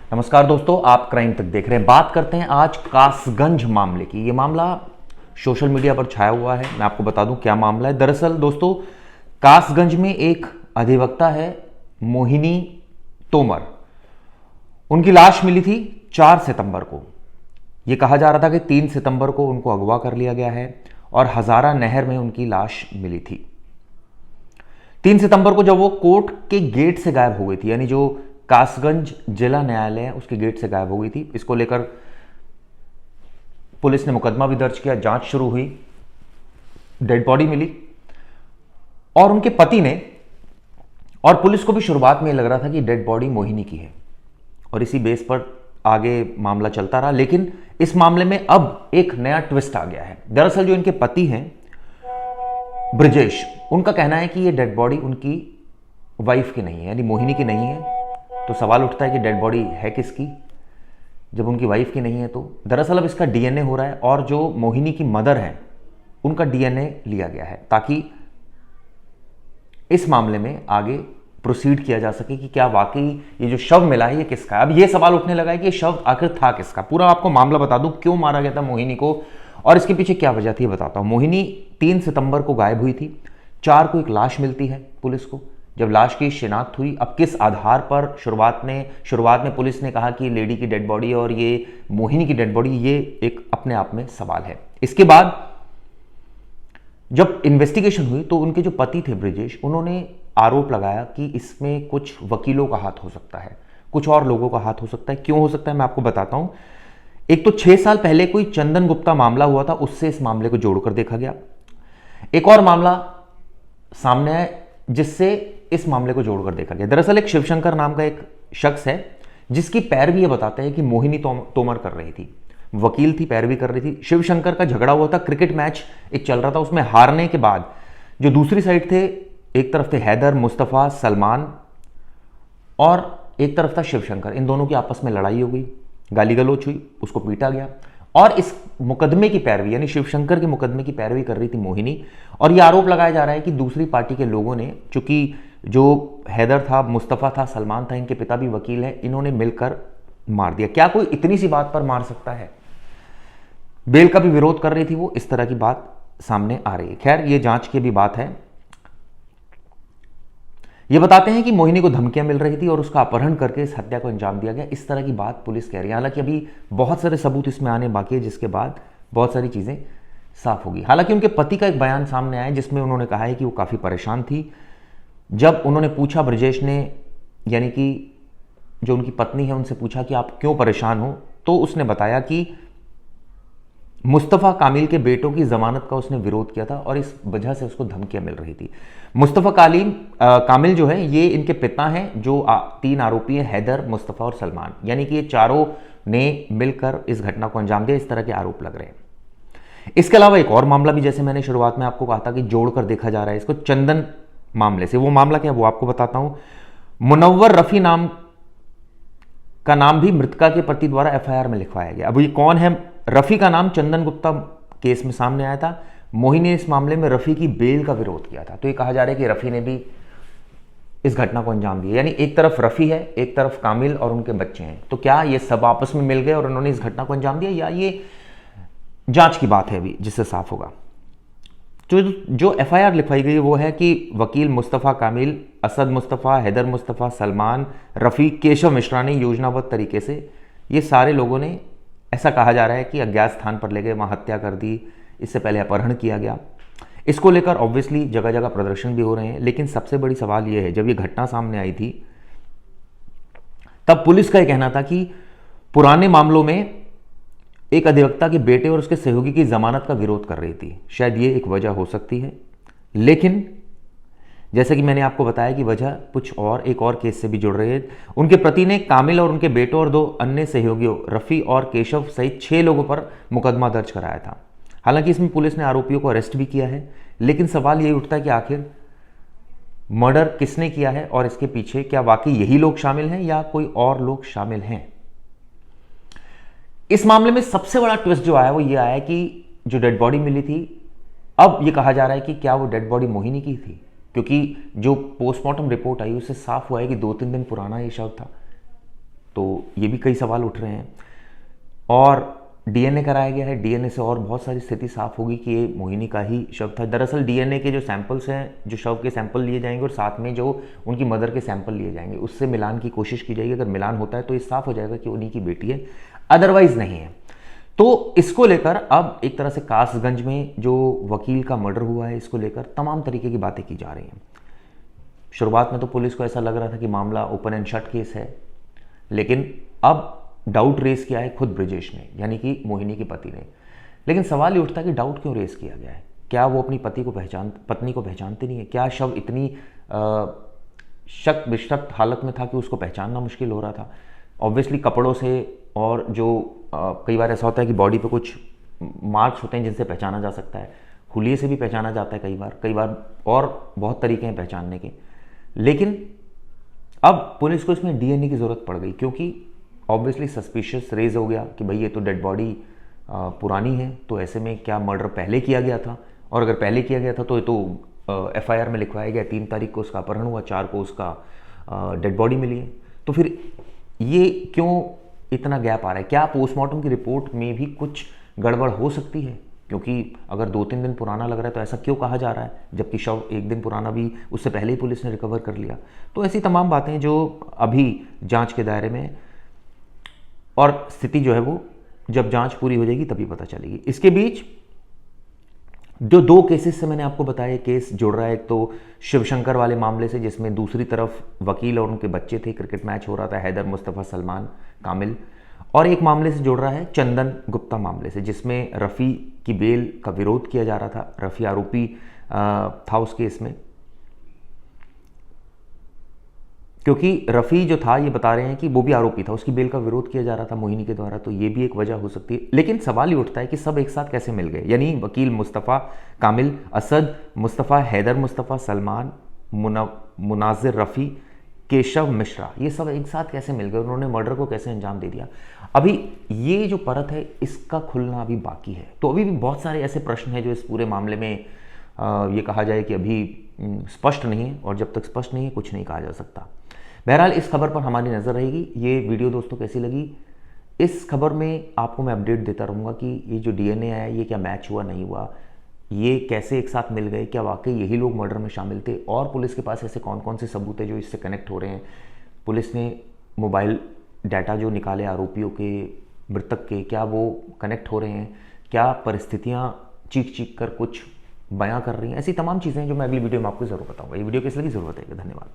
नमस्कार दोस्तों, आप क्राइम तक देख रहे हैं। बात करते हैं आज कासगंज मामले की। ये मामला सोशल मीडिया पर छाया हुआ है। मैं आपको बता दूं क्या मामला है। दरअसल दोस्तों, कासगंज में एक अधिवक्ता है मोहिनी तोमर। उनकी लाश मिली थी 4 सितंबर को। यह कहा जा रहा था कि 3 सितंबर को उनको अगवा कर लिया गया है और हजारा नहर में उनकी लाश मिली थी। 3 सितंबर को जब वो कोर्ट के गेट से गायब हो गई थी, यानी जो कासगंज जिला न्यायालय है उसके गेट से गायब हो गई थी। इसको लेकर पुलिस ने मुकदमा भी दर्ज किया, जांच शुरू हुई, डेड बॉडी मिली और उनके पति ने और पुलिस को भी शुरुआत में लग रहा था कि डेड बॉडी मोहिनी की है और इसी बेस पर आगे मामला चलता रहा। लेकिन इस मामले में अब एक नया ट्विस्ट आ गया है। दरअसल जो इनके पति हैं ब्रजेश, उनका कहना है कि ये डेड बॉडी उनकी वाइफ की नहीं है, यानी मोहिनी की नहीं है। तो सवाल उठता है कि डेड बॉडी है किसकी जब उनकी वाइफ की नहीं है। तो दरअसल अब इसका डीएनए हो रहा है और जो मोहिनी की मदर है उनका डीएनए लिया गया है ताकि इस मामले में आगे प्रोसीड किया जा सके कि क्या वाकई ये जो शव मिला है ये किसका है। अब ये सवाल उठने लगा है कि ये शव आखिर था किसका। पूरा आपको मामला बता दूं, क्यों मारा गया था मोहिनी को और इसके पीछे क्या वजह थी बताता हूं। मोहिनी 3 सितंबर को गायब हुई थी। 4 को एक लाश मिलती है पुलिस को। जब लाश की शिनाख्त हुई, अब किस आधार पर शुरुआत में पुलिस ने कहा कि लेडी की डेड बॉडी और ये मोहिनी की डेड बॉडी, ये एक अपने आप में सवाल है। इसके बाद जब इन्वेस्टिगेशन हुई तो उनके जो पति थे ब्रजेश, उन्होंने आरोप लगाया कि इसमें कुछ वकीलों का हाथ हो सकता है, कुछ और लोगों का हाथ हो सकता है। क्यों हो सकता है मैं आपको बताता हूं। एक तो 6 साल पहले कोई चंदन गुप्ता मामला हुआ था, उससे इस मामले को जोड़कर देखा गया। एक और मामला सामने आया जिससे इस मामले को जोड़कर देखा गया। दरअसल एक शिवशंकर नाम का एक शख्स है जिसकी पैरवी ये बताते हैं कि मोहिनी तोमर कर रही थी, वकील थी, पैरवी कर रही थी। शिवशंकर का झगड़ा हुआ था, क्रिकेट मैच एक चल रहा था, उसमें हारने के बाद जो दूसरी साइड थे, एक तरफ थे हैदर, मुस्तफ़ा, सलमान और एक तरफ था शिवशंकर। इन दोनों की आपस में लड़ाई हो गई, गाली गलौच हुई, उसको पीटा गया और इस मुकदमे की पैरवी, यानी शिवशंकर के मुकदमे की पैरवी कर रही थी मोहिनी। और यह आरोप लगाया जा रहा है कि दूसरी पार्टी के लोगों ने, चूंकि जो हैदर था, मुस्तफ़ा था, सलमान था, इनके पिता भी वकील हैं, इन्होंने मिलकर मार दिया। क्या कोई इतनी सी बात पर मार सकता है? बेल का भी विरोध कर रही थी वो, इस तरह की बात सामने आ रही है। खैर, ये जांच की भी बात है। ये बताते हैं कि मोहिनी को धमकियां मिल रही थी और उसका अपहरण करके इस हत्या को अंजाम दिया गया, इस तरह की बात पुलिस कह रही है। हालांकि अभी बहुत सारे सबूत इसमें आने बाकी है, जिसके बाद बहुत सारी चीजें साफ होगी। हालांकि उनके पति का एक बयान सामने आया जिसमें उन्होंने कहा है कि वो काफी परेशान थी। जब उन्होंने पूछा, ब्रजेश ने, यानी कि जो उनकी पत्नी है, उनसे पूछा कि आप क्यों परेशान हो, तो उसने बताया कि मुस्तफ़ा कामिल के बेटों की जमानत का उसने विरोध किया था और इस वजह से उसको धमकियां मिल रही थी। मुस्तफ़ा कामिल जो है, ये इनके पिता हैं, जो 3 आरोपी हैं, हैदर, मुस्तफ़ा और सलमान, यानी कि ये चारों ने मिलकर इस घटना को अंजाम दिया, इस तरह के आरोप लग रहे हैं। इसके अलावा एक और मामला भी, जैसे मैंने शुरुआत में आपको कहा था कि जोड़कर देखा जा रहा है इसको चंदन मामले से। वो मामला क्या है वो आपको बताता हूं। मुनव्वर रफी नाम का नाम भी मृतका के पति द्वारा एफआईआर में लिखवाया गया। अब ये कौन है? रफी का नाम चंदन गुप्ता केस में सामने आया था। मोहिनी ने इस मामले में रफी की बेल का विरोध किया था। तो ये कहा जा रहा है कि रफी ने भी इस घटना को अंजाम दिया, यानी एक तरफ रफी है, एक तरफ कामिल और उनके बच्चे हैं। तो क्या ये सब आपस में मिल गए और उन्होंने इस घटना को अंजाम दिया, या ये जांच की बात है अभी, जिससे साफ होगा। तो जो एफआईआर लिखवाई गई वो है कि वकील मुस्तफ़ा कामिल, असद मुस्तफ़ा, हैदर मुस्तफ़ा, सलमान, रफ़ी, केशव मिश्रा ने योजनाबद्ध तरीके से, ये सारे लोगों ने, ऐसा कहा जा रहा है कि अज्ञात स्थान पर ले गए, वहाँ हत्या कर दी, इससे पहले अपहरण किया गया। इसको लेकर ऑब्वियसली जगह जगह प्रदर्शन भी हो रहे हैं। लेकिन सबसे बड़ी सवाल यह है, जब ये घटना सामने आई थी तब पुलिस का यह कहना था कि पुराने मामलों में एक अधिवक्ता के बेटे और उसके सहयोगी की जमानत का विरोध कर रही थी। शायद ये एक वजह हो सकती है, लेकिन जैसे कि मैंने आपको बताया कि वजह कुछ और, एक और केस से भी जुड़ रही है। उनके पति ने कामिल और उनके बेटों और 2 अन्य सहयोगियों रफ़ी और केशव सहित 6 लोगों पर मुकदमा दर्ज कराया था। हालांकि इसमें पुलिस ने आरोपियों को अरेस्ट भी किया है, लेकिन सवाल यही उठता है कि आखिर मर्डर किसने किया है और इसके पीछे क्या वाकई यही लोग शामिल हैं या कोई और लोग शामिल हैं। इस मामले में सबसे बड़ा ट्विस्ट जो आया वो ये आया कि जो डेड बॉडी मिली थी, अब ये कहा जा रहा है कि क्या वो डेड बॉडी मोहिनी की थी, क्योंकि जो पोस्टमार्टम रिपोर्ट आई उससे साफ हुआ है कि 2-3 दिन पुराना ये शव था। तो ये भी कई सवाल उठ रहे हैं। और डीएनए कराया गया है, डीएनए से और बहुत सारी स्थिति साफ होगी कि ये मोहिनी का ही शव था। दरअसल डीएनए के जो सैंपल्स हैं, जो शव के सैंपल लिए जाएंगे और साथ में जो उनकी मदर के सैंपल लिए जाएंगे, उससे मिलान की कोशिश की जाएगी। अगर मिलान होता है तो ये साफ हो जाएगा कि उन्हीं की बेटी है, अदरवाइज नहीं है। तो इसको लेकर अब एक तरह से कासगंज में जो वकील का मर्डर हुआ है, इसको लेकर तमाम तरीके की बातें की जा रही हैं। शुरुआत में तो पुलिस को ऐसा लग रहा था कि मामला ओपन एंड शट केस है, लेकिन अब डाउट रेस किया है खुद ब्रिजेश ने, यानी कि मोहिनी के पति ने। लेकिन सवाल ये उठता है कि डाउट क्यों रेस किया गया है? क्या वो अपनी पत्नी को पहचानते नहीं है? क्या शव इतनी शक विशक्त हालत में था कि उसको पहचानना मुश्किल हो रहा था? ऑब्वियसली कपड़ों से, और जो कई बार ऐसा होता है कि बॉडी पे कुछ मार्क्स होते हैं जिनसे पहचाना जा सकता है, हुलिये से भी पहचाना जाता है कई बार और बहुत तरीके हैं पहचानने के। लेकिन अब पुलिस को इसमें डीएनए की ज़रूरत पड़ गई, क्योंकि ऑब्वियसली सस्पिशियस रेज हो गया कि भाई ये तो डेड बॉडी पुरानी है, तो ऐसे में क्या मर्डर पहले किया गया था? और अगर पहले किया गया था तो ये तो एफआईआर में लिखवाया गया 3 तारीख को उसका अपहरण हुआ, 4 को उसका डेड बॉडी मिली है। तो फिर ये क्यों इतना गैप आ रहा है? क्या पोस्टमार्टम की रिपोर्ट में भी कुछ गड़बड़ हो सकती है? क्योंकि अगर 2-3 दिन पुराना लग रहा है तो ऐसा क्यों कहा जा रहा है, जबकि शव 1 दिन पुराना भी उससे पहले ही पुलिस ने रिकवर कर लिया? तो ऐसी तमाम बातें जो अभी जांच के दायरे में, और स्थिति जो है वो जब जांच पूरी हो जाएगी तभी पता चलेगी। इसके बीच जो 2 केसेस से मैंने आपको बताया, केस जुड़ रहा है। एक तो शिवशंकर वाले मामले से, जिसमें दूसरी तरफ वकील और उनके बच्चे थे, क्रिकेट मैच हो रहा था, हैदर, मुस्तफ़ा, सलमान, कामिल। और एक मामले से जुड़ रहा है चंदन गुप्ता मामले से, जिसमें रफ़ी की बेल का विरोध किया जा रहा था। रफ़ी आरोपी था उस केस में, क्योंकि रफ़ी जो था, ये बता रहे हैं कि वो भी आरोपी था, उसकी बेल का विरोध किया जा रहा था मोहिनी के द्वारा। तो ये भी एक वजह हो सकती है। लेकिन सवाल ये उठता है कि सब एक साथ कैसे मिल गए? यानी वकील मुस्तफ़ा, कामिल, असद मुस्तफ़ा, हैदर मुस्तफ़ा, सलमान, मुनाजिर रफ़ी, केशव मिश्रा, ये सब एक साथ कैसे मिल गए? उन्होंने मर्डर को कैसे अंजाम दे दिया? अभी ये जो परत है, इसका खुलना अभी बाकी है। तो अभी भी बहुत सारे ऐसे प्रश्न हैं जो इस पूरे मामले में ये कहा जाए कि अभी स्पष्ट नहीं है, और जब तक स्पष्ट नहीं है कुछ नहीं कहा जा सकता। बहरहाल इस खबर पर हमारी नज़र रहेगी। ये वीडियो दोस्तों कैसी लगी? इस खबर में आपको मैं अपडेट देता रहूँगा कि ये जो डीएनए आया, ये क्या मैच हुआ, नहीं हुआ, ये कैसे एक साथ मिल गए, क्या वाकई यही लोग मर्डर में शामिल थे, और पुलिस के पास ऐसे कौन कौन से सबूत हैं जो इससे कनेक्ट हो रहे हैं। पुलिस ने मोबाइल डाटा जो निकाले आरोपियों के, मृतक के, क्या वो कनेक्ट हो रहे हैं? क्या परिस्थितियाँ चीख कर कुछ बयां कर रही हैं? ऐसी तमाम चीज़ें जो मैं अगली वीडियो में आपको ज़रूर बताऊँगा। ये वीडियो किस लगी ज़रूर बताइएगा। धन्यवाद।